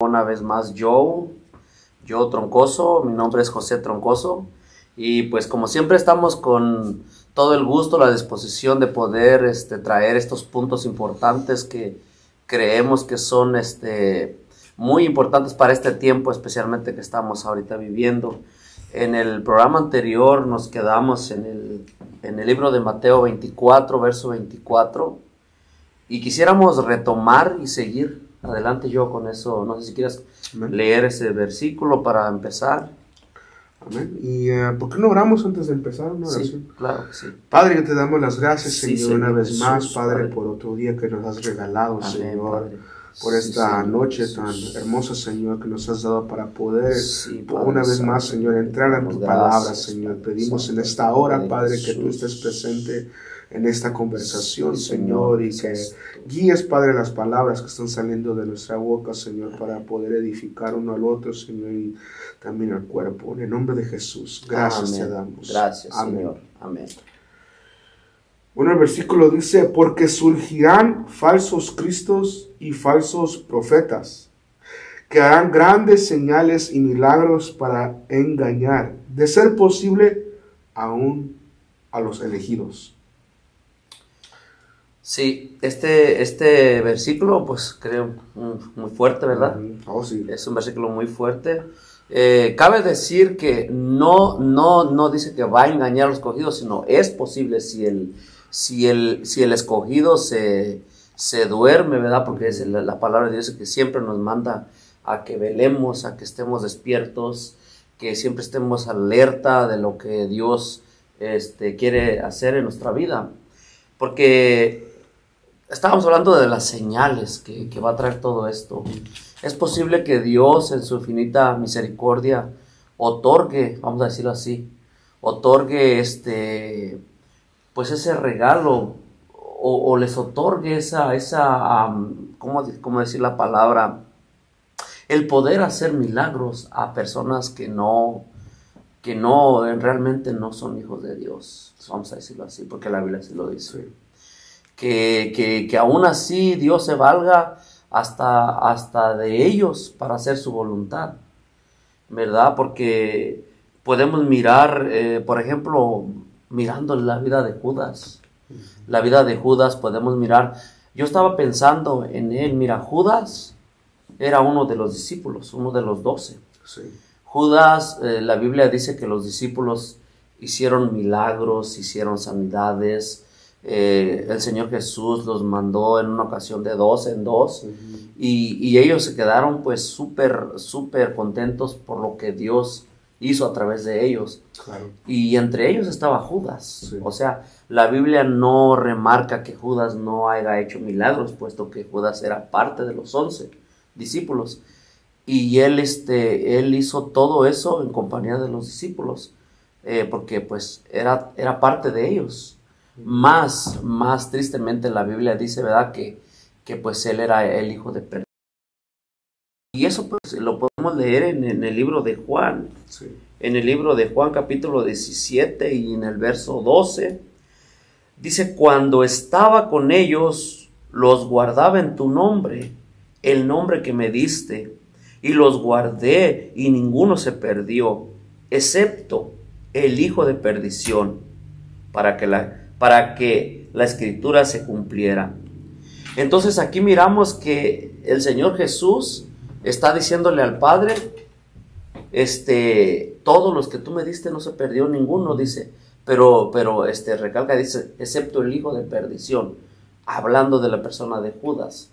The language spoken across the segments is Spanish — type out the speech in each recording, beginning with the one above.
Una vez más Joe Troncoso, mi nombre es José Troncoso y pues como siempre estamos con todo el gusto, la disposición de poder traer estos puntos importantes que creemos que son muy importantes para este tiempo, especialmente que estamos ahorita viviendo. En el programa anterior nos quedamos en el libro de Mateo 24, verso 24, y quisiéramos retomar y seguir adelante yo con eso. No sé si quieres leer ese versículo para empezar. Amén. ¿Y por qué no oramos antes de empezar una oración? Sí, claro que sí. Padre, yo te damos las gracias, Sí, Señor, una vez Jesús, más, Padre, Padre, por otro día que nos has regalado, Amén, Señor, Padre. por Sí, esta Señor noche Jesús. tan hermosa, Señor, que nos has dado para poder, Sí, Padre una vez más, Santo, Señor, entrar en tu palabra, gracias, Señor. Padre Pedimos Santo, en esta hora, Padre Padre, que tú Jesús. estés presente en esta conversación, Sí, Señor, y que Jesús. guíes, Padre, las palabras que están saliendo de nuestra boca, Señor, para poder edificar uno al otro, Señor, y también al cuerpo. En el nombre de Jesús, gracias te Amén. damos. Gracias, Amén. Señor. Amén. Bueno, el versículo dice, porque surgirán falsos cristos y falsos profetas, que harán grandes señales y milagros para engañar, de ser posible, aún a los elegidos. Sí, este versículo, pues creo muy fuerte, ¿verdad? Oh, sí. Es un versículo muy fuerte. Cabe decir que no dice que va a engañar a los escogidos, sino es posible si el escogido se duerme, ¿verdad? Porque es la palabra de Dios que siempre nos manda a que velemos, a que estemos despiertos, que siempre estemos alerta de lo que Dios quiere hacer en nuestra vida. Porque estábamos hablando de las señales que va a traer todo esto. Es posible que Dios en su infinita misericordia otorgue, vamos a decirlo así, otorgue pues ese regalo o les otorgue ¿cómo decir la palabra? El poder hacer milagros a personas que realmente no son hijos de Dios, vamos a decirlo así, porque la Biblia así lo dice. Sí. Que aún así Dios se valga hasta de ellos para hacer su voluntad, ¿verdad? Porque podemos mirar, por ejemplo, mirando la vida de Judas. La vida de Judas podemos mirar. Yo estaba pensando en él. Mira, Judas era uno de los discípulos, uno de los 12. Sí. Judas, la Biblia dice que los discípulos hicieron milagros, hicieron sanidades. El Señor Jesús los mandó en una ocasión de 2 en 2. Y ellos se quedaron pues súper contentos por lo que Dios hizo a través de ellos. Claro. Y entre ellos estaba Judas. Sí. O sea, la Biblia no remarca que Judas no haya hecho milagros, puesto que Judas era parte de los 11 discípulos. Y él hizo todo eso en compañía de los discípulos, porque pues era parte de ellos. Más tristemente la Biblia dice, ¿verdad?, que pues él era el hijo de perdición. Y eso pues lo podemos leer en el libro de Juan. Sí. En el libro de Juan capítulo 17 y en el verso 12. Dice, cuando estaba con ellos, los guardaba en tu nombre, el nombre que me diste, y los guardé y ninguno se perdió, excepto el hijo de perdición, para que la escritura se cumpliera. Entonces aquí miramos que el Señor Jesús está diciéndole al Padre, todos los que tú me diste no se perdió ninguno, dice, pero recalca, dice, excepto el hijo de perdición, hablando de la persona de Judas.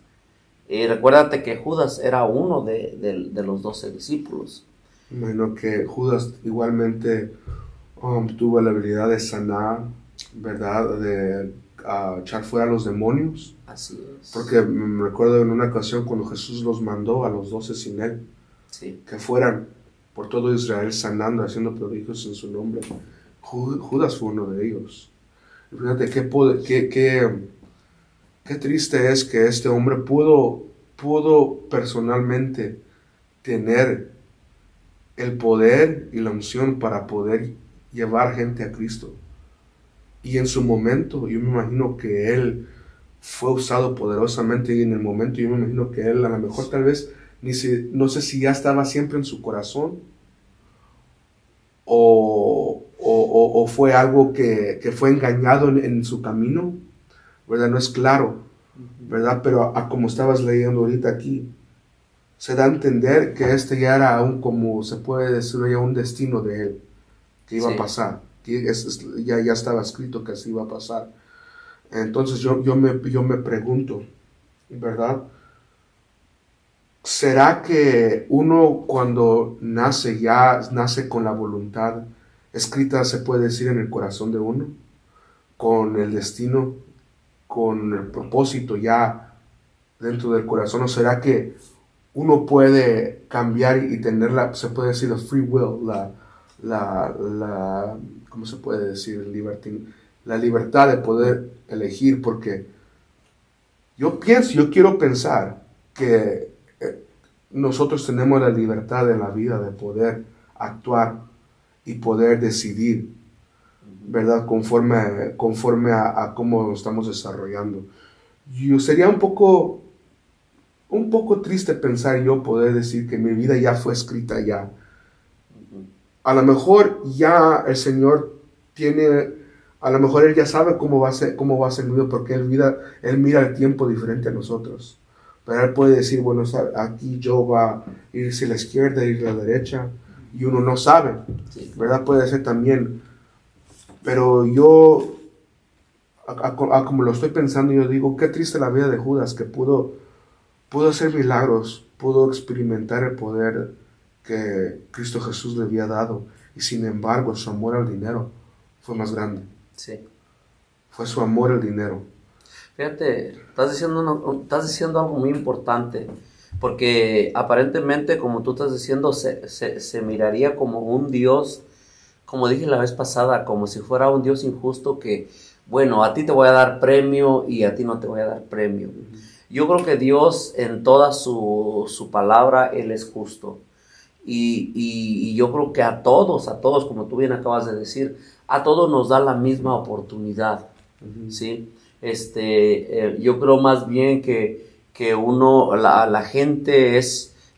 Y recuérdate que Judas era uno de los 12 discípulos. Imagino que Judas igualmente tuvo la habilidad de sanar, ¿verdad? De echar fuera a los demonios. Así es. Porque me recuerdo en una ocasión cuando Jesús los mandó a los 12 sin él, Sí. que fueran por todo Israel sanando, haciendo prodigios en su nombre. Judas fue uno de ellos. Fíjate qué triste es que este hombre pudo personalmente tener el poder y la unción para poder llevar gente a Cristo. Y en su momento, yo me imagino que él fue usado poderosamente, y en el momento yo me imagino que él a lo mejor tal vez no sé si ya estaba siempre en su corazón o fue algo que fue engañado en su camino, ¿verdad? No es claro, ¿verdad? Pero como estabas leyendo ahorita aquí, se da a entender que este ya era como se puede decir, ya un destino de él, que iba a pasar, que ya estaba escrito que así iba a pasar. Entonces yo me pregunto, ¿verdad? ¿Será que uno cuando nace con la voluntad escrita, se puede decir, en el corazón de uno? Con el destino, con el propósito ya dentro del corazón. ¿O será que uno puede cambiar y tener se puede decir, la free will, ¿cómo se puede decir? La libertad de poder elegir? Porque yo quiero pensar que nosotros tenemos la libertad en la vida de poder actuar y poder decidir, ¿verdad? Conforme a cómo nos estamos desarrollando. Yo sería un poco triste pensar yo poder decir que mi vida ya fue escrita ya. A lo mejor ya el Señor a lo mejor Él ya sabe cómo va a ser mi vida, porque Él mira el tiempo diferente a nosotros. Pero Él puede decir, bueno, aquí yo va a irse a la izquierda, ir a la derecha, y uno no sabe, ¿verdad? Puede ser también. Pero yo, como lo estoy pensando, yo digo, qué triste la vida de Judas, que pudo hacer milagros, pudo experimentar el poder que Cristo Jesús le había dado, y sin embargo su amor al dinero fue más grande. Sí. Fue su amor al dinero. Fíjate, estás diciendo algo muy importante, porque aparentemente, como tú estás diciendo, se miraría como un Dios, como dije la vez pasada, como si fuera un Dios injusto que, bueno, a ti te voy a dar premio y a ti no te voy a dar premio. Yo creo que Dios, en toda su palabra, Él es justo. Y yo creo que a todos, como tú bien acabas de decir, a todos nos da la misma oportunidad, ¿sí? Yo creo más bien que la gente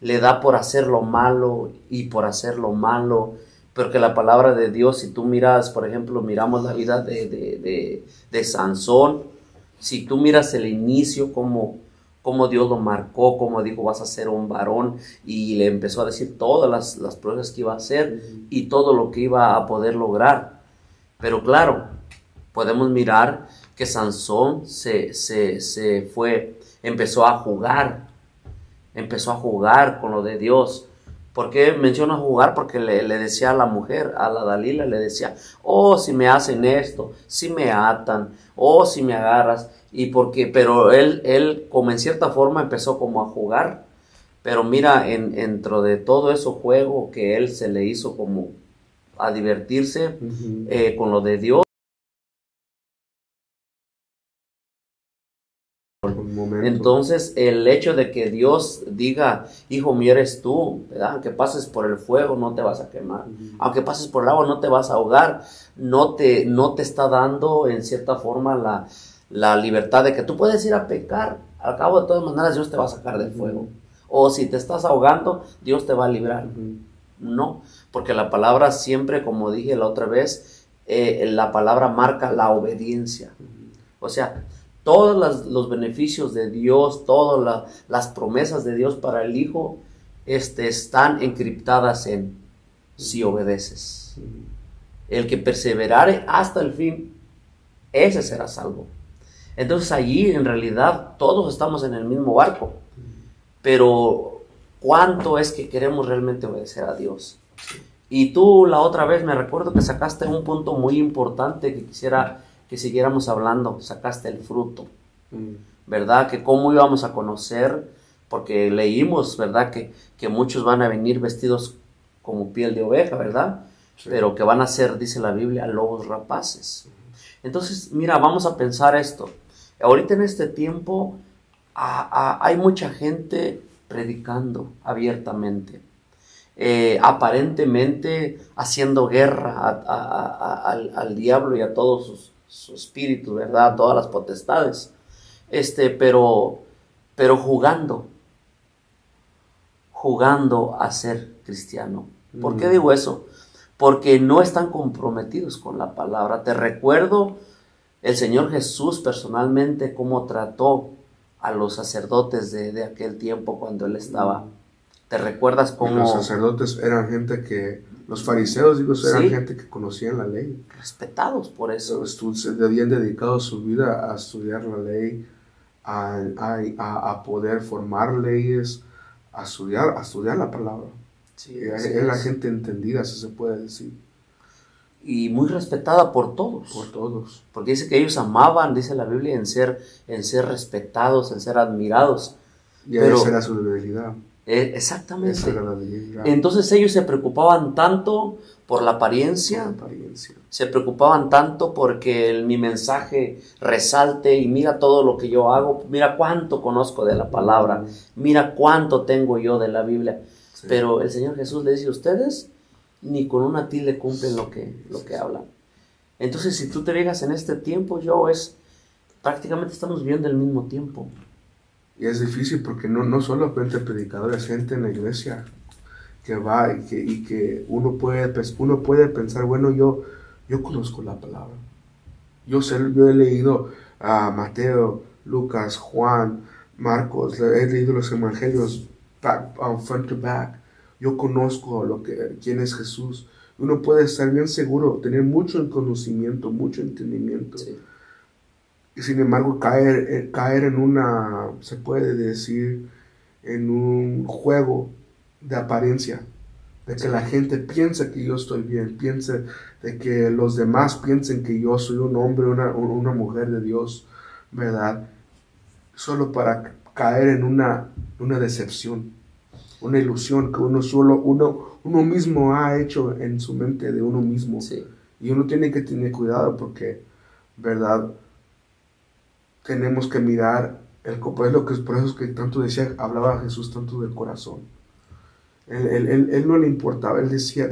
le da por hacer lo malo y por hacer lo malo, pero que la palabra de Dios, si tú miras, por ejemplo, miramos la vida de Sansón, si tú miras el inicio, cómo Dios lo marcó, cómo dijo, vas a ser un varón, y le empezó a decir todas las pruebas que iba a hacer y todo lo que iba a poder lograr. Pero claro, podemos mirar que Sansón empezó a jugar con lo de Dios. ¿Por qué menciono jugar? Porque le decía a la mujer, a la Dalila, le decía, oh, si me hacen esto, si me atan, oh, si me agarras, pero él como en cierta forma empezó como a jugar, pero mira, dentro de todo eso juego que él se le hizo como a divertirse con lo de Dios. Entonces el hecho de que Dios diga, hijo mío eres tú, ¿verdad? Aunque pases por el fuego no te vas a quemar, aunque pases por el agua no te vas a ahogar, no te está dando en cierta forma la libertad de que tú puedes ir a pecar. Al cabo de todas maneras Dios te va a sacar del fuego, o si te estás ahogando Dios te va a librar. No, porque la palabra siempre, como dije la otra vez, la palabra marca la obediencia. O sea, todos los beneficios de Dios, todas las promesas de Dios para el Hijo están encriptadas en si obedeces. El que perseverare hasta el fin, ese será salvo. Entonces allí en realidad todos estamos en el mismo barco, pero ¿cuánto es que queremos realmente obedecer a Dios? Y tú la otra vez me recuerdo que sacaste un punto muy importante que quisiera que siguiéramos hablando, sacaste el fruto, ¿verdad? Que cómo íbamos a conocer, porque leímos, ¿verdad? Que muchos van a venir vestidos como piel de oveja, ¿verdad? Sí. Pero que van a ser, dice la Biblia, lobos rapaces. Entonces, mira, vamos a pensar esto. Ahorita en este tiempo hay mucha gente predicando abiertamente, aparentemente haciendo guerra al diablo y a todos su espíritu, ¿verdad? A todas las potestades, pero jugando. jugando a ser cristiano. ¿Por qué digo eso? Porque no están comprometidos con la palabra. Te recuerdo el Señor Jesús personalmente cómo trató a los sacerdotes de aquel tiempo cuando Él estaba. ¿Te recuerdas cómo? Los sacerdotes eran gente que, los fariseos, digo, eran Sí. gente que conocían la ley. Respetados por eso. Se habían dedicado su vida a estudiar la ley, a poder formar leyes, a estudiar la palabra. Sí, Era gente entendida, si se puede decir. Y muy respetada por todos. Por todos. Porque dice que ellos amaban, dice la Biblia, en ser respetados, en ser admirados. Y Pero, esa era su debilidad. Exactamente. Esa era la debilidad. Entonces ellos se preocupaban tanto por la apariencia, se preocupaban tanto porque mi mensaje resalte y mira todo lo que yo hago, mira cuánto conozco de la palabra, mira cuánto tengo yo de la Biblia. Sí. Pero el Señor Jesús le dice, ustedes ni con una tilde cumplen lo que hablan. Entonces si tú te fijas en este tiempo, prácticamente estamos viviendo el mismo tiempo. Y es difícil porque no solamente predicadores, gente en la iglesia que va y que uno puede pensar, bueno, yo conozco la palabra. Yo he leído a Mateo, Lucas, Juan, Marcos, he leído los evangelios front to back. Yo conozco quién es Jesús. Uno puede estar bien seguro, tener mucho conocimiento, mucho entendimiento. Sí. Y sin embargo caer en se puede decir, en un juego de apariencia, de que la gente piensa que yo estoy bien, piense de que los demás piensen que yo soy un hombre, una mujer de Dios, ¿verdad? Solo para caer en una decepción, una ilusión que uno mismo ha hecho en su mente de uno mismo. Sí. Y uno tiene que tener cuidado porque, ¿verdad? Tenemos que mirar por eso es que tanto hablaba Jesús tanto del corazón. Él no le importaba, él decía,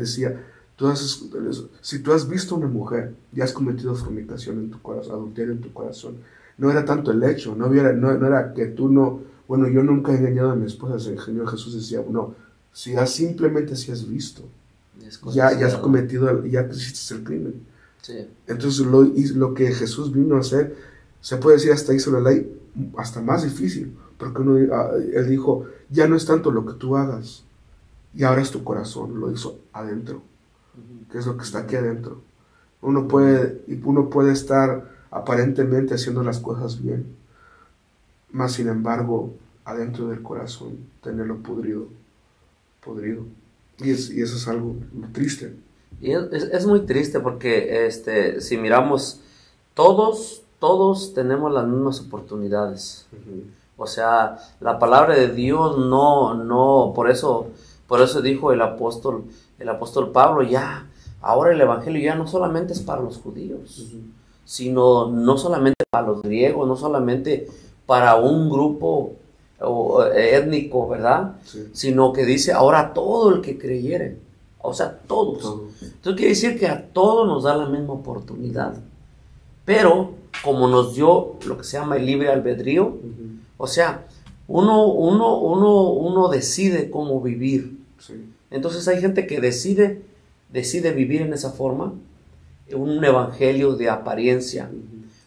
si tú has visto a una mujer y has cometido fornicación en tu corazón, adulterio en tu corazón, no era tanto el hecho, no era que tú bueno, yo nunca he engañado a mi esposa, el Señor Jesús decía, no, si has visto, ya has cometido, ya hiciste el crimen. Sí. Entonces lo que Jesús vino a hacer, se puede decir hasta hizo la ley hasta más difícil, porque él dijo, ya no es tanto lo que tú hagas, y ahora es tu corazón, lo hizo adentro, que es lo que está aquí adentro. Uno puede estar aparentemente haciendo las cosas bien, mas sin embargo, adentro del corazón, tenerlo podrido. Y eso es algo triste. Y es muy triste porque si miramos, todos tenemos las mismas oportunidades. O sea, la palabra de Dios por eso dijo el apóstol Pablo, ahora el evangelio ya no solamente es para los judíos, sino no solamente para los griegos, no solamente para un grupo étnico, ¿verdad? Sí. Sino que dice ahora todo el que creyere, o sea, todos. Entonces quiere decir que a todos nos da la misma oportunidad, pero como nos dio lo que se llama el libre albedrío, o sea, uno decide cómo vivir. Sí. Entonces hay gente que decide vivir en esa forma, un evangelio de apariencia,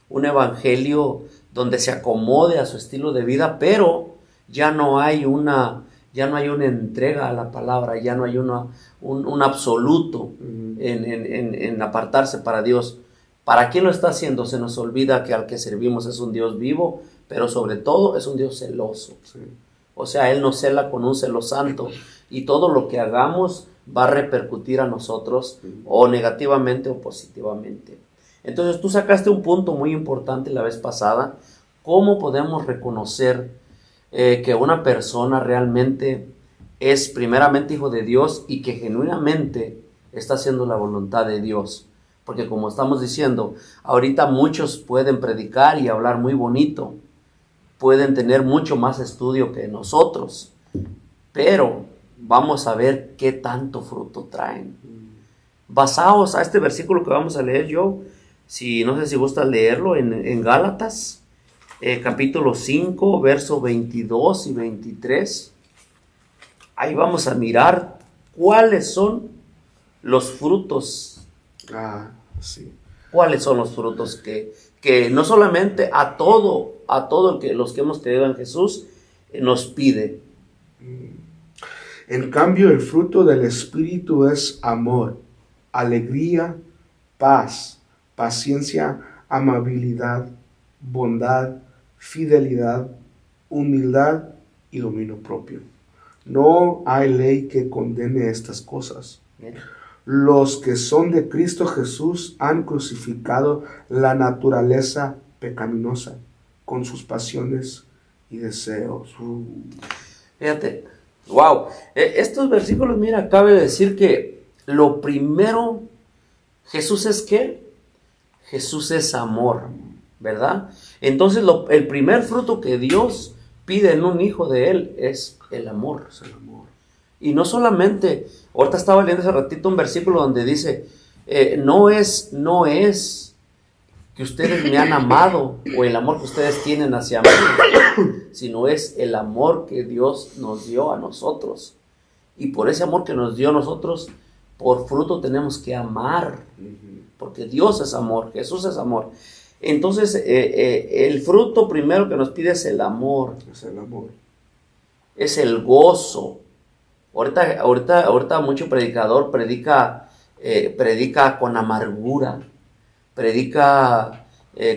un evangelio donde se acomode a su estilo de vida, pero ya no hay una entrega a la palabra, ya no hay un absoluto en apartarse para Dios. ¿Para quién lo está haciendo? Se nos olvida que al que servimos es un Dios vivo, pero sobre todo es un Dios celoso. Sí. O sea, Él nos cela con un celo santo y todo lo que hagamos va a repercutir a nosotros o negativamente o positivamente. Entonces tú sacaste un punto muy importante la vez pasada. ¿Cómo podemos reconocer que una persona realmente es primeramente hijo de Dios y que genuinamente está haciendo la voluntad de Dios? Porque como estamos diciendo, ahorita muchos pueden predicar y hablar muy bonito, pueden tener mucho más estudio que nosotros, pero vamos a ver qué tanto fruto traen. Basados a este versículo que vamos a leer no sé si gustas leerlo en Gálatas, capítulo 5, versos 22 y 23. ahí vamos a mirar cuáles son los frutos. Sí. ¿Cuáles son los frutos que no solamente a todo los que hemos creído en Jesús nos pide? En cambio, el fruto del Espíritu es amor, alegría, paz, paciencia, amabilidad, bondad, fidelidad, humildad y dominio propio. No hay ley que condene estas cosas. Los que son de Cristo Jesús han crucificado la naturaleza pecaminosa con sus pasiones y deseos. Fíjate, wow. Estos versículos, mira, cabe decir que lo primero, Jesús es ¿qué? Jesús es amor, ¿verdad? Entonces el primer fruto que Dios pide en un hijo de Él es el amor. Es el amor. Y no solamente, ahorita estaba leyendo hace ratito un versículo donde dice, no es que ustedes me han amado o el amor que ustedes tienen hacia mí, sino es el amor que Dios nos dio a nosotros. Y por ese amor que nos dio a nosotros, por fruto tenemos que amar, porque Dios es amor, Jesús es amor. Entonces, el fruto primero que nos pide es el amor. Es el amor. Es el gozo. Ahorita mucho predicador predica con amargura, predica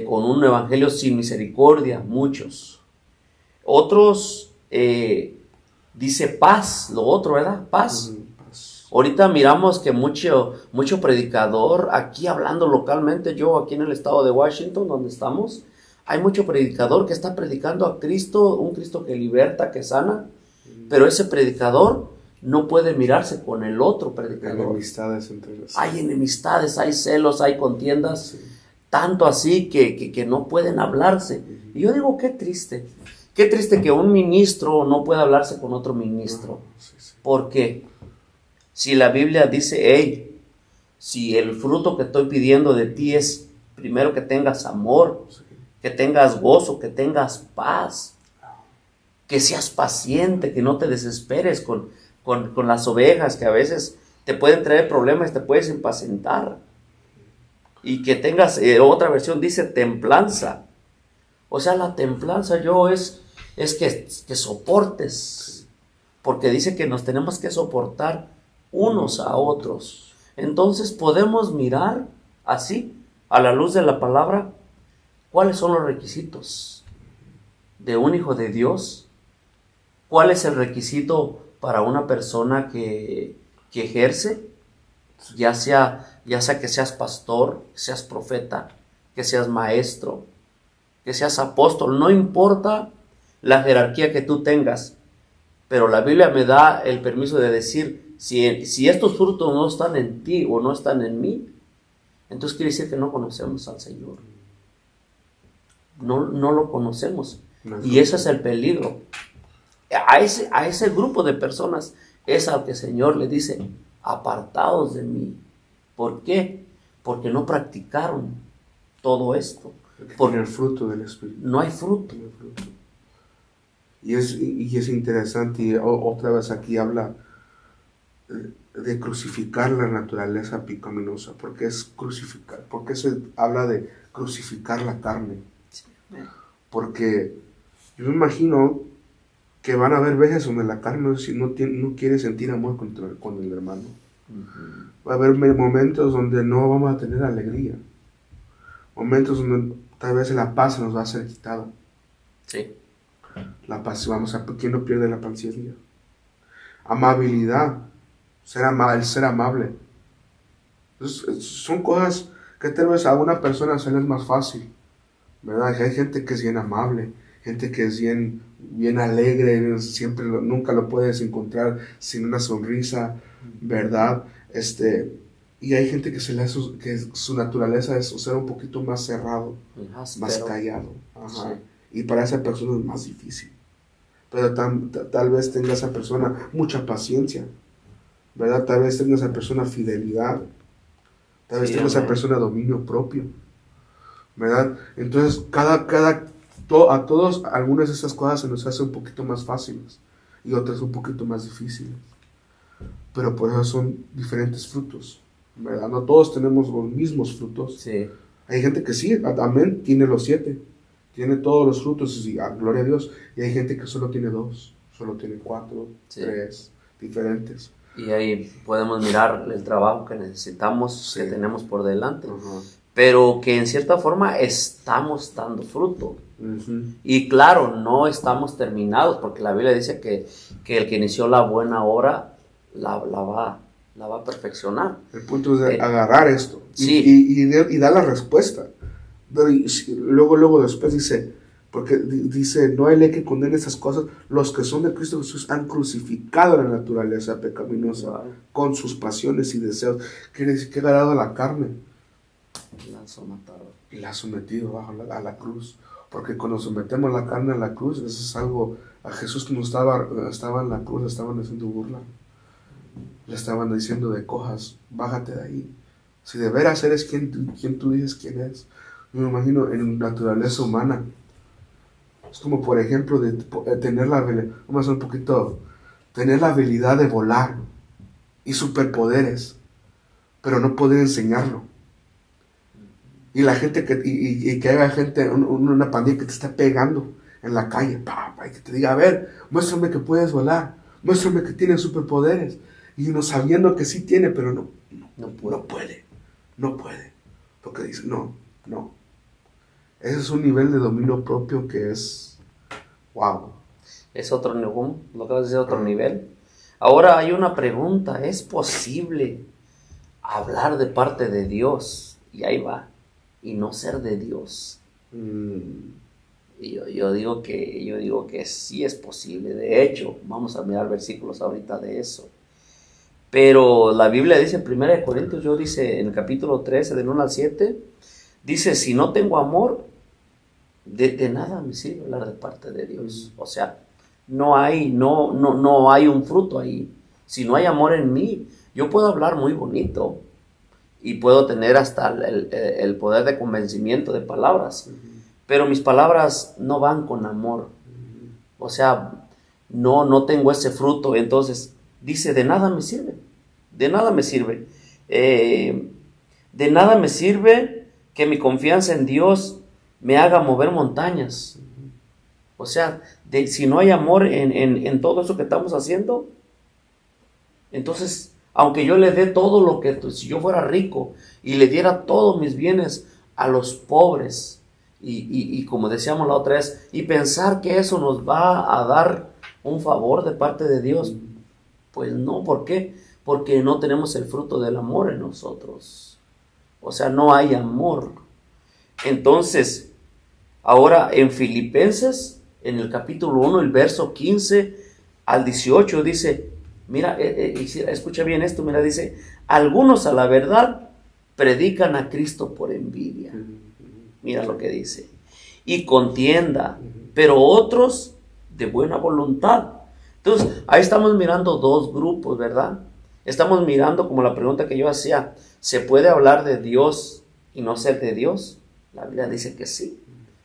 con un evangelio sin misericordia, muchos. Otros dice paz, lo otro, ¿verdad? Paz. Paz. Ahorita miramos que mucho predicador, aquí hablando localmente, yo aquí en el estado de Washington, donde estamos, hay mucho predicador que está predicando a Cristo, un Cristo que liberta, que sana, pero ese predicador no puede mirarse con el otro predicador. Hay enemistades, hay celos, hay contiendas, sí. Tanto así que no pueden hablarse. Y yo digo, qué triste que un ministro no pueda hablarse con otro ministro. Sí. ¿Por qué? Si la Biblia dice, hey, si el fruto que estoy pidiendo de ti es primero que tengas amor, sí. Que tengas gozo, que tengas paz, que seas paciente, que no te desesperes con las ovejas, que a veces te pueden traer problemas, te puedes impacientar. Y que tengas, otra versión dice templanza. O sea, la templanza es que soportes. Porque dice que nos tenemos que soportar unos a otros. Entonces podemos mirar así, a la luz de la palabra, cuáles son los requisitos de un hijo de Dios. ¿Cuál es el requisito para una persona que ejerce? Ya sea que seas pastor, que seas profeta, que seas maestro, que seas apóstol, no importa la jerarquía que tú tengas, pero la Biblia me da el permiso de decir, si estos frutos no están en ti o no están en mí, entonces quiere decir que no conocemos al Señor. No lo conocemos. Y ese es el peligro. A ese grupo de personas es al que el Señor le dice, apartados de mí. ¿Por qué? Porque no practicaron todo esto. Por el fruto del Espíritu. No hay fruto. Y es interesante, y otra vez aquí habla de crucificar la naturaleza pecaminosa. Porque es crucificar, porque se habla de crucificar la carne. Porque yo me imagino que van a haber veces donde la carne no quiere sentir amor con el hermano. Va a haber momentos donde no vamos a tener alegría. Momentos donde tal vez la paz nos va a ser quitada. Sí. La paz, ¿quién no pierde la paciencia? Amabilidad, el ser amable. Entonces, son cosas que tal vez a una persona se les es más fácil, ¿verdad? Hay gente que es bien amable, gente que es bien alegre, nunca lo puedes encontrar sin una sonrisa, ¿verdad? Y hay gente que que su naturaleza es ser un poquito más cerrado, más callado. Ajá. Sí. Y para esa persona es más difícil. Pero tal vez tenga esa persona mucha paciencia, ¿verdad? Tal vez tenga esa persona fidelidad, tal vez tenga esa persona dominio propio, ¿verdad? Entonces, a todos, algunas de esas cosas se nos hacen un poquito más fáciles. y otras un poquito más difíciles. Pero por eso son diferentes frutos, ¿verdad? No todos tenemos los mismos frutos. Sí. Hay gente que sí, amén, tiene los 7, tiene todos los frutos, y gloria a Dios. Y hay gente que solo tiene 2, solo tiene 4, Sí. 3, diferentes. Y ahí podemos mirar el trabajo que necesitamos, Sí. que tenemos por delante. Ajá. Pero que en cierta forma estamos dando fruto. Ujú. Y claro, no estamos terminados, porque la Biblia dice que el que inició la buena obra la va a perfeccionar. El punto es de agarrar esto Sí. y dar la respuesta. Luego después dice, porque dice, no hay ley que condene esas cosas. Los que son de Cristo Jesús han crucificado la naturaleza pecaminosa Wow. con sus pasiones y deseos. Quiere decir que ha agarrado la carne y la ha sometido a la cruz. Porque cuando sometemos la carne a la cruz, eso es algo, a Jesús que no estaba en la cruz, le estaban haciendo burla. Le estaban diciendo de cojas, bájate de ahí. Si de veras eres quien tú dices quién es. Yo me imagino en naturaleza humana. Es como, por ejemplo, de tener vamos a hacer un poquito, tener la habilidad de volar y superpoderes, pero no poder enseñarlo. Y la gente que haya gente, una pandilla que te está pegando en la calle, y que te diga, a ver, muéstrame que puedes volar, muéstrame que tienes superpoderes. Y uno sabiendo que sí tiene, pero no puede. Porque dice, no. Ese es un nivel de dominio propio que es, wow. Es otro nivel, lo que vas a decir, otro nivel. Ahora hay una pregunta, ¿es posible hablar de parte de Dios? Y ahí va, y no ser de Dios. Y yo digo que sí es posible. De hecho, vamos a mirar versículos ahorita de eso. Pero la Biblia dice en 1 Corintios, dice en el capítulo 13, del 1 al 7, dice, si no tengo amor, de nada me sirve hablar de parte de Dios. O sea, no hay un fruto ahí. Si no hay amor en mí, yo puedo hablar muy bonito y puedo tener hasta el poder de convencimiento de palabras, pero mis palabras no van con amor. O sea, no tengo ese fruto. Entonces dice, de nada me sirve. De nada me sirve que mi confianza en Dios me haga mover montañas. O sea, si no hay amor en todo eso que estamos haciendo, entonces, aunque yo le dé todo lo que, si yo fuera rico y le diera todos mis bienes a los pobres, y como decíamos la otra vez, y pensar que eso nos va a dar un favor de parte de Dios, pues no. ¿Por qué? Porque no tenemos el fruto del amor en nosotros. O sea, no hay amor. Entonces, ahora en Filipenses, en el capítulo 1, el verso 15 al 18, dice, mira, escucha bien esto, mira, dice, algunos a la verdad predican a Cristo por envidia. Mira lo que dice. Y contienda, pero otros de buena voluntad. Entonces, ahí estamos mirando dos grupos, ¿verdad? Estamos mirando como la pregunta que yo hacía, ¿se puede hablar de Dios y no ser de Dios? La Biblia dice que sí.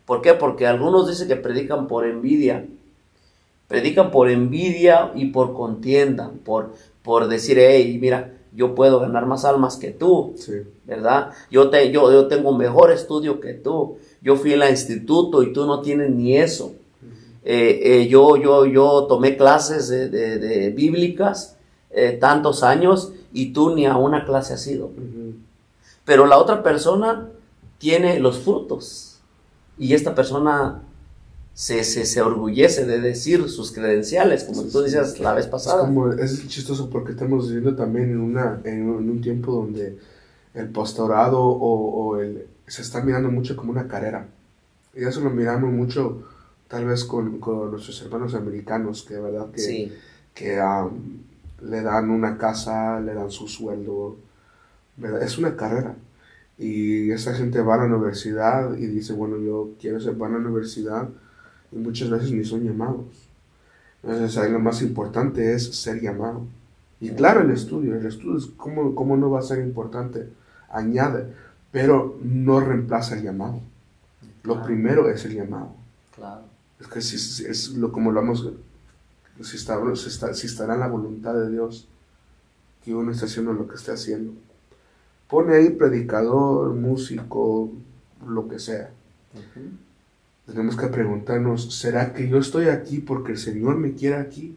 ¿Por qué? Porque algunos dicen que predican por envidia y por contienda, por decir, hey, mira, yo puedo ganar más almas que tú, Sí. ¿verdad? Yo tengo un mejor estudio que tú, yo fui al instituto y tú no tienes ni eso. Yo tomé clases de bíblicas tantos años y tú ni a una clase has ido. Pero la otra persona tiene los frutos y esta persona se orgullece de decir sus credenciales, como tú decías la vez pasada. Es chistoso porque estamos viviendo también en un tiempo donde el pastorado se está mirando mucho como una carrera. Y eso lo miramos mucho tal vez con nuestros hermanos americanos, que verdad que, Sí. que le dan una casa, le dan su sueldo, ¿verdad? Es una carrera. Y esa gente va a la universidad y dice, bueno, yo quiero ser, va a la universidad, y muchas veces ni son llamados. Entonces ahí lo más importante es ser llamado. Y claro, el estudio es, ¿cómo no va a ser importante? Añade, pero no reemplaza el llamado. Lo primero es el llamado. Claro. Es que como lo hemos si estará en la voluntad de Dios que uno esté haciendo lo que esté haciendo. Pone ahí predicador, músico, lo que sea. Tenemos que preguntarnos, ¿será que yo estoy aquí porque el Señor me quiere aquí?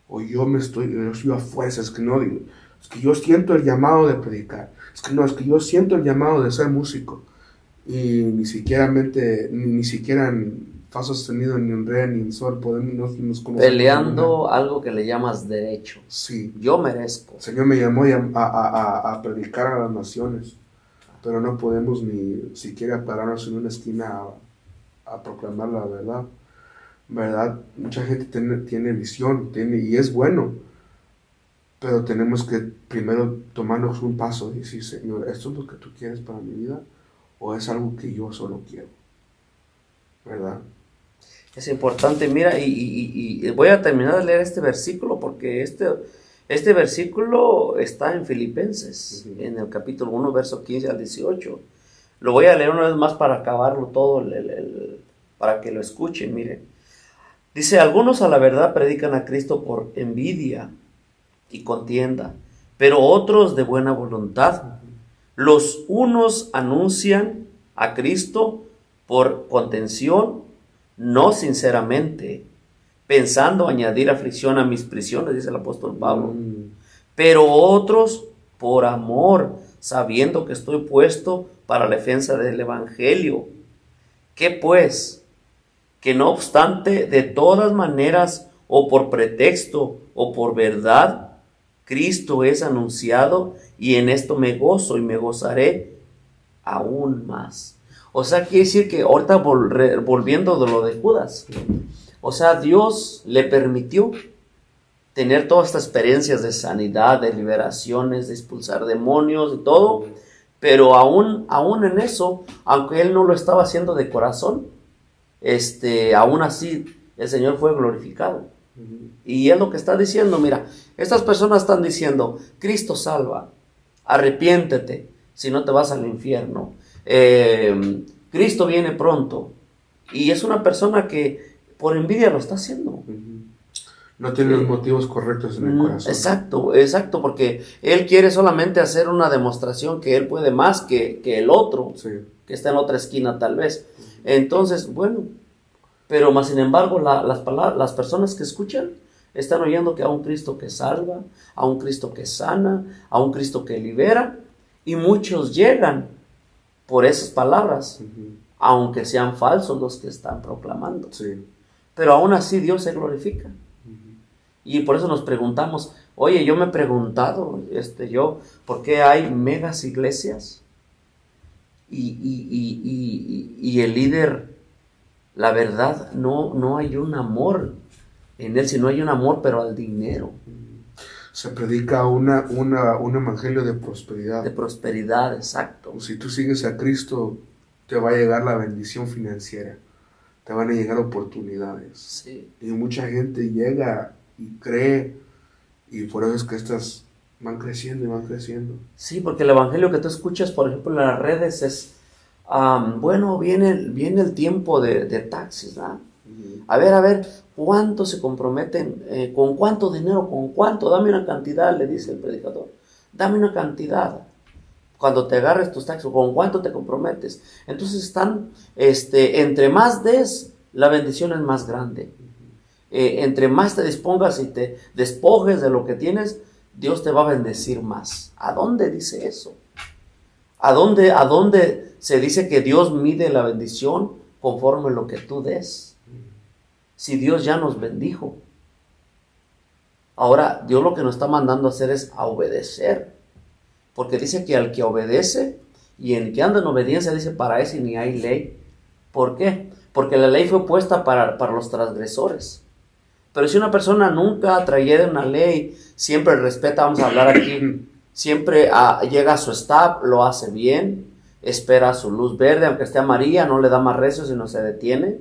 ¿O yo estoy a fuerzas? Que no, es que yo siento el llamado de predicar. Es que yo siento el llamado de ser músico. Y ni siquiera en fa sostenido, ni en re, ni en sol podemos nos peleando algo que le llamas derecho. Sí. Yo merezco. El Señor me llamó a predicar a las naciones, pero no podemos ni siquiera pararnos en una esquina a proclamar la verdad. Mucha gente tiene visión, y es bueno, pero tenemos que primero tomarnos un paso y decir, Señor, ¿esto es lo que tú quieres para mi vida? ¿O es algo que yo solo quiero? ¿Verdad? Es importante, mira, y voy a terminar de leer este versículo porque este versículo está en Filipenses, en el capítulo 1, verso 15 al 18. Lo voy a leer una vez más para acabarlo todo, para que lo escuchen, miren. Dice, algunos a la verdad predican a Cristo por envidia y contienda, pero otros de buena voluntad. Los unos anuncian a Cristo por contención, no sinceramente, pensando añadir aflicción a mis prisiones, dice el apóstol Pablo. Pero otros por amor, sabiendo que estoy puesto para la defensa del evangelio. ¿Qué pues? Que no obstante, de todas maneras, o por pretexto, o por verdad, Cristo es anunciado, y en esto me gozo y me gozaré aún más. O sea, quiere decir que ahorita volviendo de lo de Judas, o sea, Dios le permitió tener todas estas experiencias de sanidad, de liberaciones, de expulsar demonios y todo, pero aún en eso, aunque él no lo estaba haciendo de corazón, aún así el Señor fue glorificado. Y es lo que está diciendo, mira, estas personas están diciendo, Cristo salva, arrepiéntete, si no te vas al infierno, Cristo viene pronto, y es una persona que por envidia lo está haciendo. No tiene los motivos correctos en el corazón. Exacto, porque él quiere solamente hacer una demostración que él puede más que el otro, que está en otra esquina tal vez. Entonces, bueno, pero más sin embargo las personas que escuchan están oyendo que a un Cristo que salva, a un Cristo que sana, a un Cristo que libera, y muchos llegan por esas palabras, aunque sean falsos los que están proclamando. Pero aún así Dios se glorifica. Y por eso nos preguntamos, oye, yo me he preguntado, ¿por qué hay megas iglesias? Y el líder, la verdad, no hay un amor en él, sino hay un amor, pero al dinero. Se predica un evangelio de prosperidad. De prosperidad, exacto. Si tú sigues a Cristo, te va a llegar la bendición financiera, te van a llegar oportunidades. Sí. Y mucha gente llega y cree, y por eso es que estas van creciendo y van creciendo. Sí, porque el evangelio que tú escuchas, por ejemplo, en las redes es, bueno, viene el tiempo de taxis, ¿verdad? A ver, ¿cuánto se comprometen? ¿Con cuánto dinero? ¿Con cuánto? Dame una cantidad, le dice el predicador. Dame una cantidad. Cuando te agarres tus taxis, ¿con cuánto te comprometes? Entonces están, entre más des, la bendición es más grande. Entre más te dispongas y te despojes de lo que tienes, Dios te va a bendecir más. ¿A dónde dice eso? ¿A dónde se dice que Dios mide la bendición conforme a lo que tú des? Si Dios ya nos bendijo. Ahora, Dios lo que nos está mandando a hacer es a obedecer. Porque dice que al que obedece y en que anda en obediencia, dice, para ese ni hay ley. ¿Por qué? Porque la ley fue puesta para los transgresores. Pero si una persona nunca trayera una ley, siempre respeta, vamos a hablar aquí, siempre llega a su stop, lo hace bien, espera su luz verde, aunque esté amarilla, no le da más recio, sino se detiene,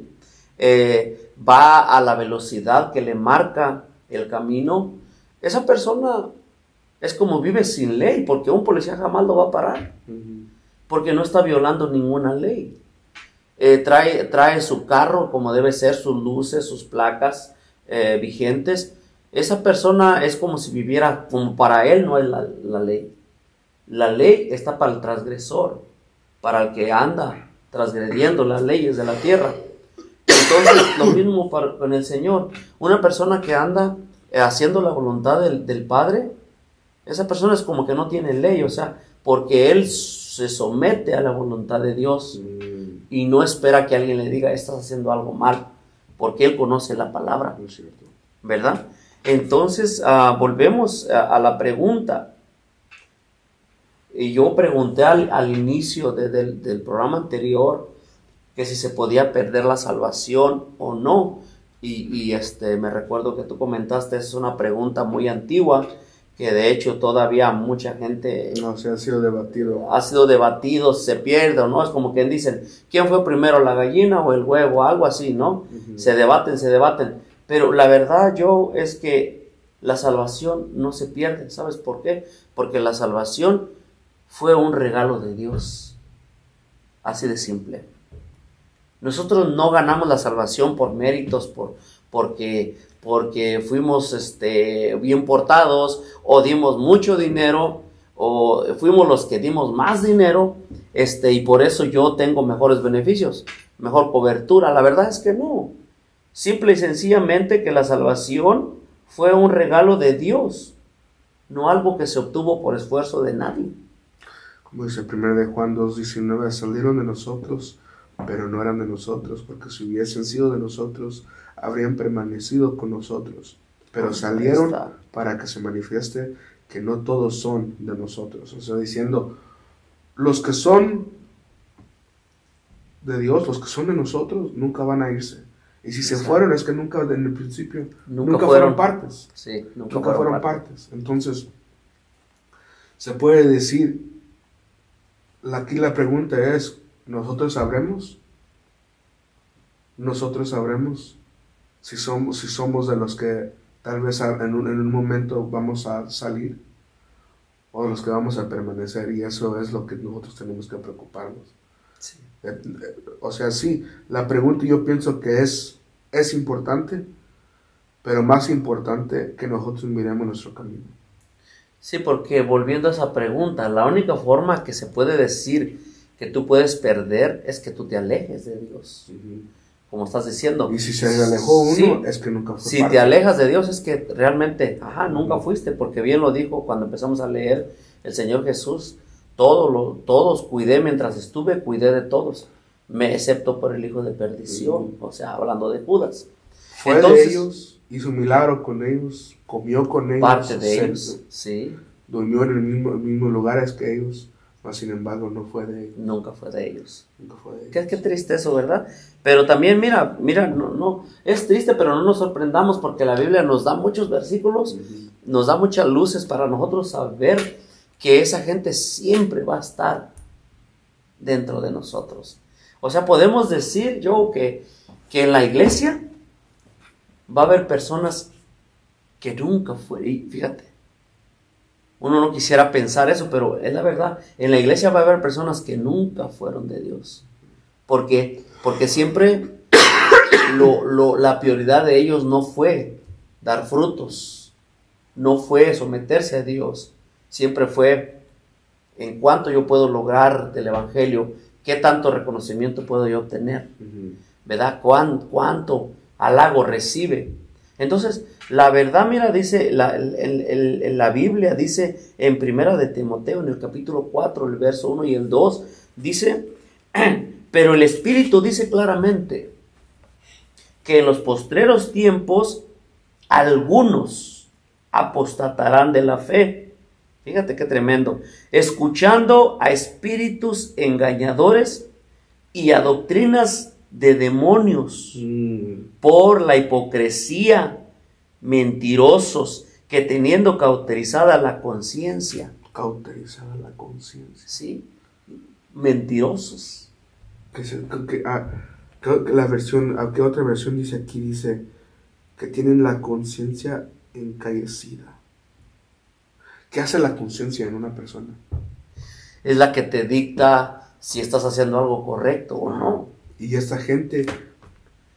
va a la velocidad que le marca el camino, esa persona es como vive sin ley, porque un policía jamás lo va a parar, porque no está violando ninguna ley. Trae su carro como debe ser, sus luces, sus placas, vigentes, esa persona es como si viviera, como para él no es la ley. La ley está para el transgresor, para el que anda transgrediendo las leyes de la tierra. Entonces, lo mismo con el Señor. Una persona que anda haciendo la voluntad del Padre, esa persona es como que no tiene ley, o sea, porque él se somete a la voluntad de Dios y no espera que alguien le diga, estás haciendo algo mal, porque él conoce la palabra, ¿verdad? Entonces, volvemos a la pregunta. Y yo pregunté al inicio del programa anterior que si se podía perder la salvación o no. Y me recuerdo que tú comentaste, es una pregunta muy antigua, que de hecho todavía mucha gente... No, se ha sido debatido. Ha sido debatido, se pierde o no. Es como quien dicen, ¿quién fue primero, la gallina o el huevo? Algo así, ¿no? Se debaten. Pero la verdad es que la salvación no se pierde. ¿Sabes por qué? Porque la salvación fue un regalo de Dios. Así de simple. Nosotros no ganamos la salvación por méritos, porque fuimos bien portados, o dimos mucho dinero, o fuimos los que dimos más dinero, y por eso yo tengo mejores beneficios, mejor cobertura. La verdad es que no. Simple y sencillamente que la salvación fue un regalo de Dios, no algo que se obtuvo por esfuerzo de nadie. Como dice 1 de Juan 2:19, salieron de nosotros, pero no eran de nosotros, porque si hubiesen sido de nosotros, habrían permanecido con nosotros. Pero salieron para que se manifieste que no todos son de nosotros. O sea, diciendo, los que son de Dios, los que son de nosotros, nunca van a irse. Y si se fueron, es que nunca, en el principio, nunca fueron partes. Sí, nunca fueron partes. Entonces, se puede decir, aquí la pregunta es, ¿nosotros sabremos si somos de los que tal vez en un momento vamos a salir, o de los que vamos a permanecer? Y eso es lo que nosotros tenemos que preocuparnos. Sí. O sea, sí, la pregunta yo pienso que es importante, pero más importante que nosotros miremos nuestro camino. Sí, porque volviendo a esa pregunta, la única forma que se puede decir que tú puedes perder es que tú te alejes de Dios. Como estás diciendo. Y si se alejó uno, sí, es que nunca fue. Si te alejas de Dios, es que realmente, nunca fuiste, porque bien lo dijo cuando empezamos a leer el Señor Jesús, todos cuidé mientras estuve, cuidé de todos, excepto por el hijo de perdición, o sea, hablando de Judas. Entonces, de ellos, hizo un milagro con ellos, comió con ellos. Parte de ellos, sí. Durmió en el mismo lugares que ellos. Sin embargo, no fue de ellos. Nunca fue de ellos. Qué triste eso, ¿verdad? Pero también, mira, no, es triste, pero no nos sorprendamos, porque la Biblia nos da muchos versículos, nos da muchas luces para nosotros saber que esa gente siempre va a estar dentro de nosotros. O sea, podemos decir que en la iglesia va a haber personas que nunca fueron, y fíjate, uno no quisiera pensar eso, pero es la verdad. En la iglesia va a haber personas que nunca fueron de Dios. ¿Por qué? Porque siempre la prioridad de ellos no fue dar frutos, no fue someterse a Dios. Siempre fue, en cuánto yo puedo lograr del evangelio, qué tanto reconocimiento puedo yo obtener, ¿verdad? ¿Cuánto halago recibe? Entonces, la verdad, mira, dice, la Biblia dice en 1 de Timoteo, en el capítulo 4, el verso 1 y el 2, dice, pero el Espíritu dice claramente que en los postreros tiempos algunos apostatarán de la fe. Fíjate qué tremendo. Escuchando a espíritus engañadores y a doctrinas de demonios, por la hipocresía, mentirosos, que teniendo cauterizada la conciencia. Cauterizada la conciencia. Sí, mentirosos. ¿Qué otra versión dice aquí? Dice que tienen la conciencia encaecida. ¿Qué hace la conciencia en una persona? Es la que te dicta si estás haciendo algo correcto o no. Y esta gente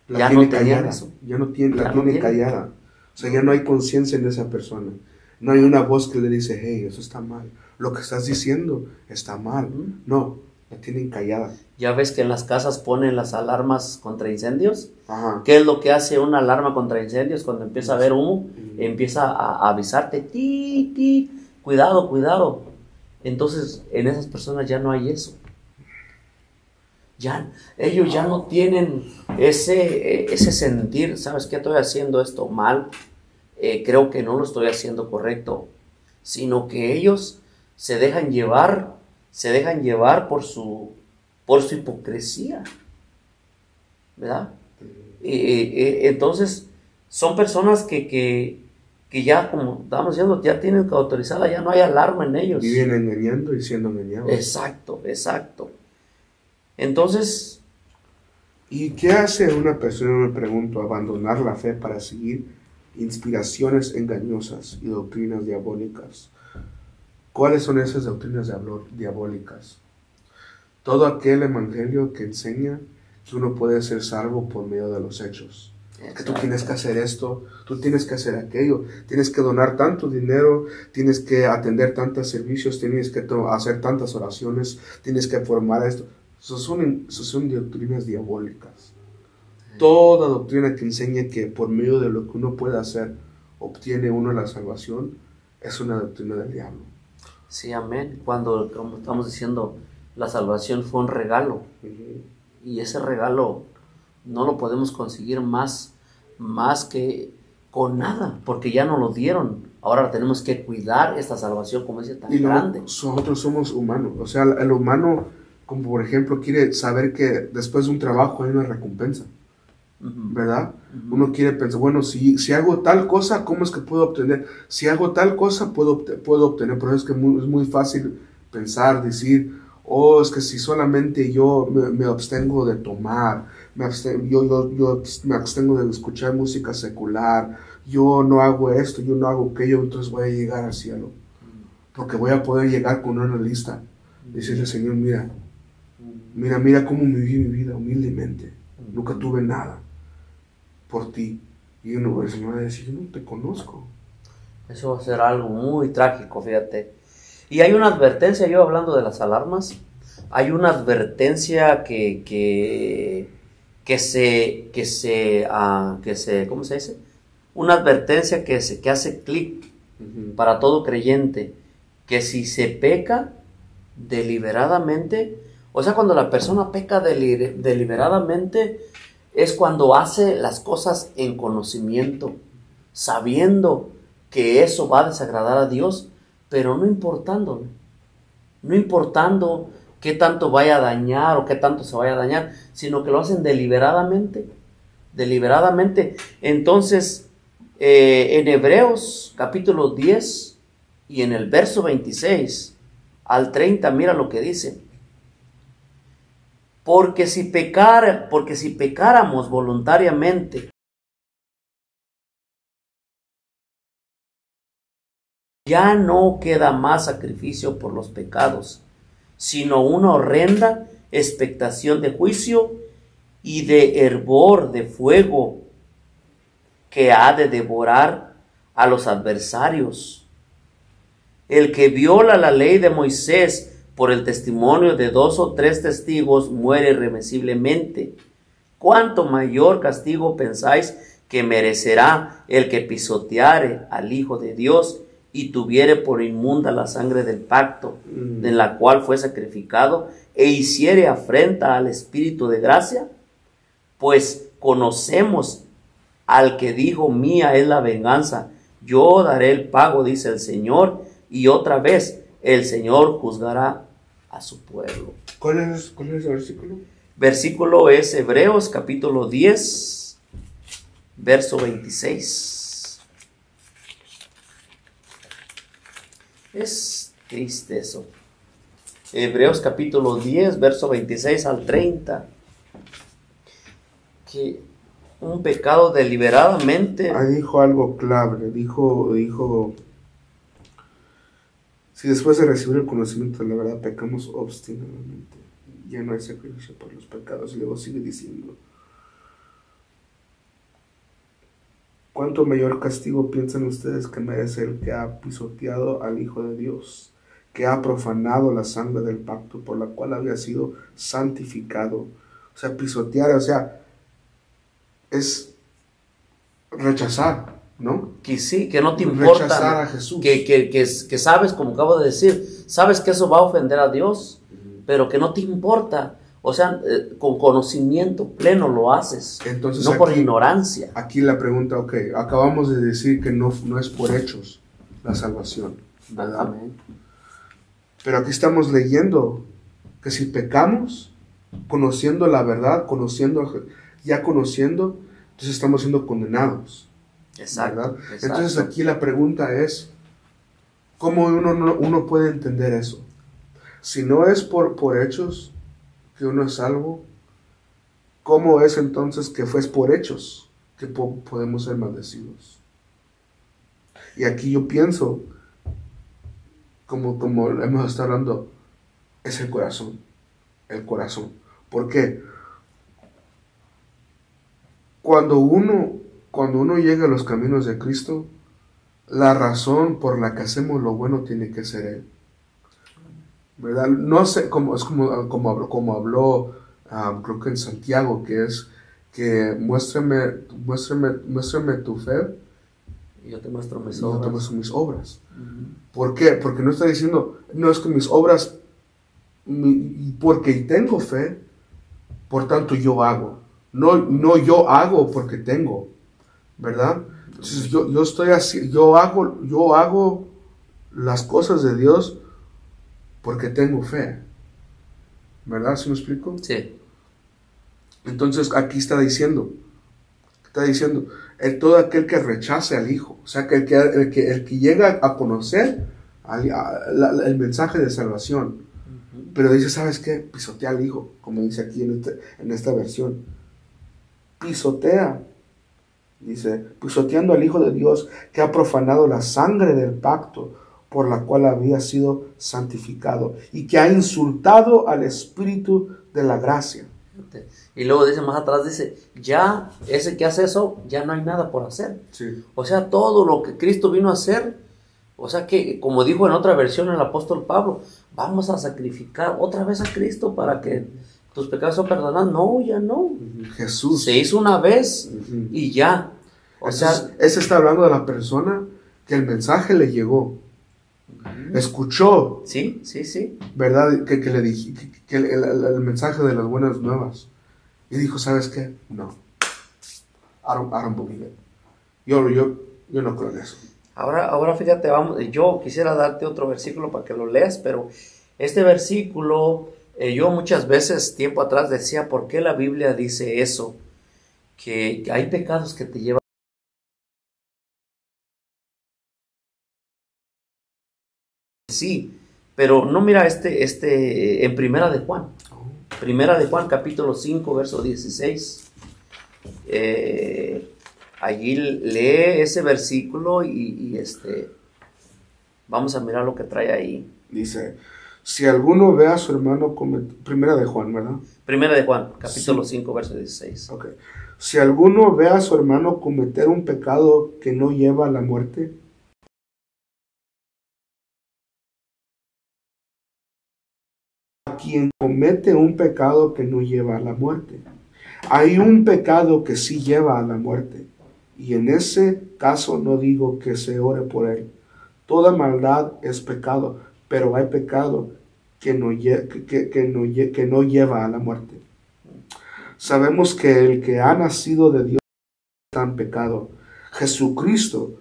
Ya no tenían eso. Ya no tiene, la tiene callada. O sea, ya no hay conciencia en esa persona. No hay una voz que le dice, hey, eso está mal. Lo que estás diciendo está mal. No, la tienen callada. Ya ves que en las casas ponen las alarmas contra incendios. Ajá. ¿Qué es lo que hace una alarma contra incendios? Cuando empieza a haber humo, empieza a avisarte, ti, ti, cuidado, cuidado. Entonces, en esas personas ya no hay eso. Ya, ellos ya no tienen ese sentir, ¿sabes qué? Estoy haciendo esto mal, creo que no lo estoy haciendo correcto, sino que ellos se dejan llevar por su hipocresía, ¿verdad? Entonces, son personas que ya, como estábamos diciendo, ya tienen que autorizada, ya no hay alarma en ellos. Viven engañando y siendo engañados. Exacto, exacto. Entonces, ¿y qué hace una persona, me pregunto, abandonar la fe para seguir inspiraciones engañosas y doctrinas diabólicas? ¿Cuáles son esas doctrinas diabólicas? Todo aquel evangelio que enseña que uno puede ser salvo por medio de los hechos. Que tú tienes que hacer esto, tú tienes que hacer aquello, tienes que donar tanto dinero, tienes que atender tantos servicios, tienes que hacer tantas oraciones, tienes que formar esto. Esas son doctrinas diabólicas. Toda doctrina que enseña que por medio de lo que uno puede hacer obtiene uno la salvación es una doctrina del diablo. Sí, amén. Cuando, como estamos diciendo, la salvación fue un regalo. Y ese regalo no lo podemos conseguir más que con nada, porque ya nos lo dieron. Ahora tenemos que cuidar esta salvación, como dice, tan grande. Nosotros somos humanos. O sea, el humano, como por ejemplo, quiere saber que después de un trabajo hay una recompensa. ¿Verdad? Uno quiere pensar, bueno, si hago tal cosa, ¿cómo es que puedo obtener? Si hago tal cosa, puedo obtener. Pero es que es muy fácil pensar, decir, oh, es que si solamente yo me abstengo de tomar, yo me abstengo de escuchar música secular, yo no hago esto, yo no hago aquello, entonces voy a llegar al cielo. Porque voy a poder llegar con una lista. Decirle, Señor, mira cómo viví mi vida humildemente. Nunca tuve nada por ti. Y el Señor va a decir, yo no te conozco. Eso va a ser algo muy trágico, fíjate. Y hay una advertencia, yo hablando de las alarmas, hay una advertencia que se, ¿cómo se dice? Una advertencia que hace clic para todo creyente, que si se peca deliberadamente, o sea, cuando la persona peca deliberadamente, es cuando hace las cosas en conocimiento, sabiendo que eso va a desagradar a Dios, pero no importando qué tanto vaya a dañar o qué tanto se vaya a dañar, sino que lo hacen deliberadamente. Entonces, en Hebreos capítulo 10 y en el verso 26 al 30, mira lo que dice. Porque si pecáramos voluntariamente, ya no queda más sacrificio por los pecados, sino una horrenda expectación de juicio y de hervor de fuego que ha de devorar a los adversarios. El que viola la ley de Moisés por el testimonio de 2 o 3 testigos muere irremisiblemente. ¿Cuánto mayor castigo pensáis que merecerá el que pisoteare al Hijo de Dios y tuviere por inmunda la sangre del pacto, en la cual fue sacrificado, e hiciere afrenta al Espíritu de gracia? Pues conocemos al que dijo, mía es la venganza, yo daré el pago, dice el Señor, y otra vez el Señor juzgará a su pueblo. ¿Cuál es el versículo? Versículo es Hebreos capítulo 10, verso 26. Es triste eso. Hebreos capítulo 10, verso 26 al 30. Que un pecado deliberadamente. Ahí dijo algo clave. Dijo, si después de recibir el conocimiento de la verdad pecamos obstinadamente, ya no hay sacrificio por los pecados. Y luego sigue diciendo, ¿cuánto mayor castigo piensan ustedes que merece el que ha pisoteado al Hijo de Dios, que ha profanado la sangre del pacto por la cual había sido santificado? O sea, pisotear, o sea, es rechazar, ¿no? Que sí, que no te importa. Rechazar a Jesús. Que sabes, como acabo de decir, sabes que eso va a ofender a Dios, pero que no te importa. O sea, con conocimiento pleno lo haces, Entonces, no por aquí, ignorancia. Aquí la pregunta, ok, acabamos de decir que no es por hechos la salvación, ¿verdad? Amén. Pero aquí estamos leyendo que si pecamos, conociendo la verdad, ya conociendo, entonces estamos siendo condenados. Exacto, ¿verdad? exacto. Entonces aquí la pregunta es, ¿cómo uno puede entender eso? Si no es por hechos que uno es salvo, ¿cómo es entonces que fue por hechos que podemos ser maldecidos? Y aquí yo pienso, como hemos estado hablando, es el corazón. El corazón. ¿Por qué? Cuando uno llega a los caminos de Cristo, la razón por la que hacemos lo bueno tiene que ser Él, ¿verdad? No sé, es como habló, creo que en Santiago, que es que muéstrame tu fe, Y yo te muestro mis y yo te obras. muestro mis obras. Ujú. ¿Por qué? Porque no está diciendo, no es que mis obras, porque tengo fe, por tanto yo hago. No yo hago porque tengo, ¿verdad? Entonces yo estoy así, yo hago las cosas de Dios porque tengo fe, ¿verdad? ¿Sí me explico? Sí. Entonces aquí está diciendo, todo aquel que rechace al Hijo, o sea, que el que llega a conocer el mensaje de salvación, pero dice, ¿sabes qué? Pisotea al Hijo, como dice aquí en esta versión. Pisotea, dice, pisoteando al Hijo de Dios que ha profanado la sangre del pacto por la cual había sido santificado y que ha insultado al Espíritu de la gracia. Y luego dice más atrás, dice, ya ese que hace eso, ya no hay nada por hacer. Sí. O sea, todo lo que Cristo vino a hacer, o sea que, como dijo en otra versión el apóstol Pablo, vamos a sacrificar otra vez a Cristo para que tus pecados sean perdonados. No, ya no. Jesús. Se hizo una vez y ya. O sea, ese está hablando de la persona que el mensaje le llegó. Escuchó, sí, sí, sí. ¿verdad? Que le dije que el mensaje de las buenas nuevas. Y dijo, ¿sabes qué? No. I don't believe it. Yo no creo en eso. Ahora fíjate, yo quisiera darte otro versículo para que lo leas, pero este versículo, yo muchas veces, tiempo atrás, decía, ¿por qué la Biblia dice eso? Que hay pecados que te llevan. Sí, pero no mira en Primera de Juan. Primera de Juan, capítulo 5, verso 16. Allí lee ese versículo y vamos a mirar lo que trae ahí. Dice, si alguno ve a su hermano Primera de Juan, ¿verdad? Primera de Juan, capítulo 5, verso 16. Ok. Si alguno ve a su hermano cometer un pecado que no lleva a la muerte, a quien comete un pecado que no lleva a la muerte. Hay un pecado que sí lleva a la muerte, y en ese caso no digo que se ore por él. Toda maldad es pecado, pero hay pecado que no lleva a la muerte. Sabemos que el que ha nacido de Dios está en pecado. Jesucristo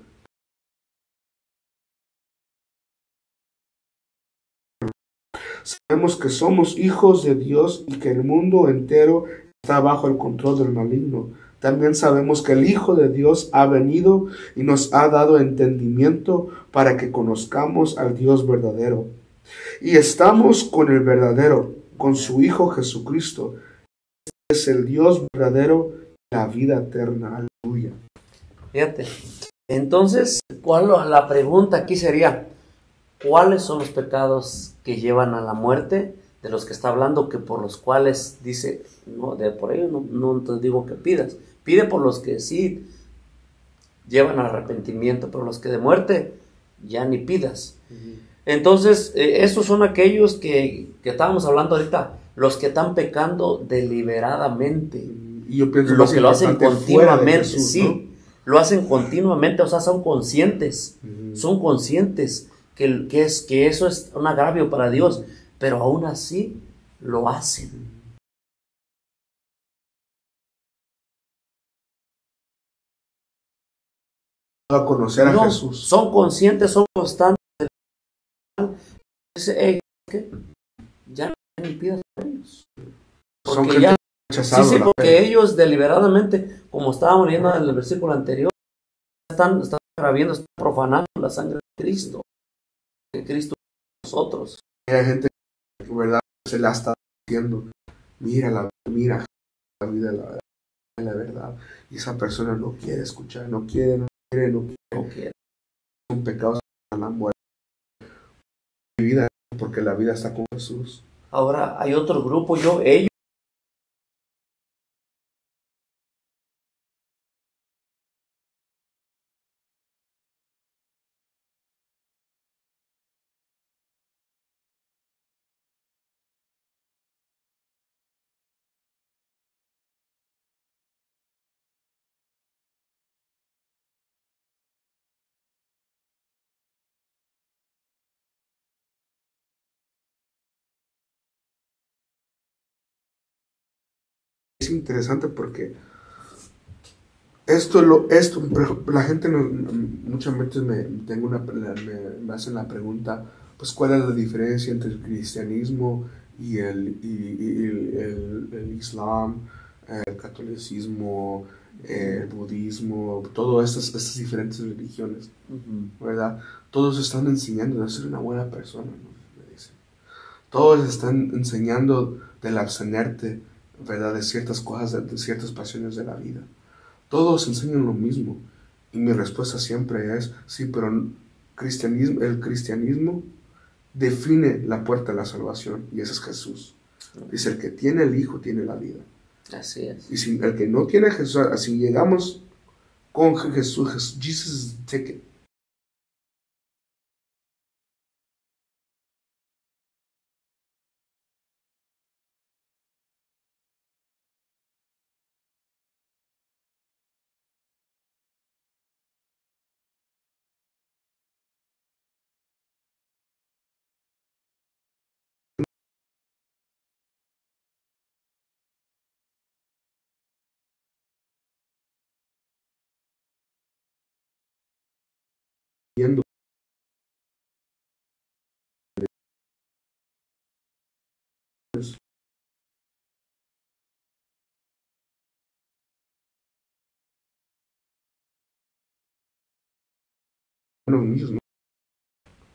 sabemos que somos hijos de Dios y que el mundo entero está bajo el control del maligno. También sabemos que el Hijo de Dios ha venido y nos ha dado entendimiento para que conozcamos al Dios verdadero. Y estamos con el verdadero, con su Hijo Jesucristo. Este es el Dios verdadero y la vida eterna. Aleluya. Fíjate. Entonces, la pregunta aquí sería, ¿cuáles son los pecados que llevan a la muerte? De los que está hablando, que por los cuales dice, no, por ello no te digo que pidas. Pide por los que sí llevan al arrepentimiento, pero los que de muerte ya ni pidas. Entonces, esos son aquellos que estábamos hablando ahorita, los que están pecando deliberadamente. Y yo pienso Los que lo hacen continuamente, Jesús, sí, ¿no? lo hacen continuamente, o sea, son conscientes que eso es un agravio para Dios, pero aún así lo hacen. A conocer a No, Jesús. son conscientes, son constantes. Dice, ¿qué? Ya no me pidas por ellos. Son Porque gente ya, que ha rechazado sí, la porque fe. ellos deliberadamente, como estábamos leyendo en el versículo anterior, están agraviando, están profanando la sangre de Cristo, de Cristo en nosotros. Hay gente que, ¿verdad?, se la está diciendo, mira la vida, la verdad. Y esa persona no quiere escuchar, no quiere. Okay. Son pecados a la muerte. Mi vida, porque la vida está con Jesús. Ahora hay otro grupo, ellos Es interesante porque la gente muchas veces me hacen la pregunta, pues cuál es la diferencia entre el cristianismo y el islam, el catolicismo, el budismo, todas estas diferentes religiones, ¿verdad? Todos están enseñando de ser una buena persona, ¿no? Me dicen. Todos están enseñando del abstenerte, ¿verdad?, de ciertas cosas, de ciertas pasiones de la vida. Todos enseñan lo mismo. Y mi respuesta siempre es, sí, pero el cristianismo define la puerta a la salvación, y ese es Jesús. Dice, el que tiene el Hijo tiene la vida. así es. Y si el que no tiene a Jesús, si llegamos con Jesús, Jesus is the ticket. Viendo uno mismo.